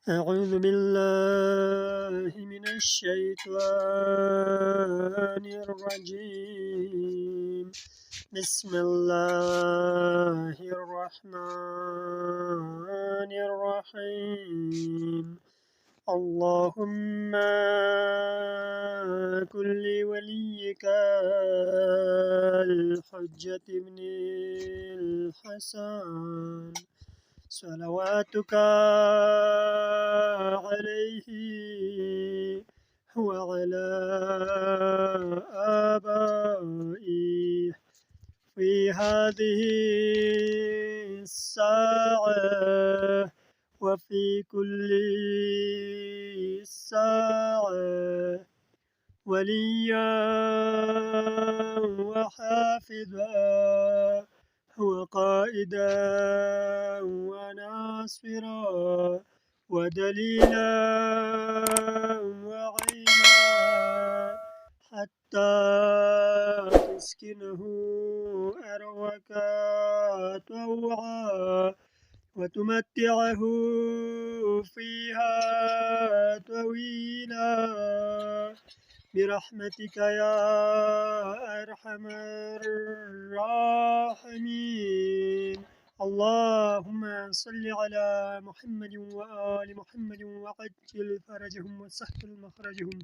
أعوذ بالله من الشيطان الرجيم بسم الله الرحمن الرحيم اللهم كن لوليك الحجة ابن الحسن صلواتك عليه وعلى آبائه في هذه الساعة وفي كل ساعة وليا وحافظا وقائدا وناصرا ودليلا وعينا حتى تسكنه أرضك طوعا وتمتعه فيها طويلا برحمتك يا أرحم الراحمين اللهم صل على محمد وآل محمد وعجل فرجهم وسهل مخرجهم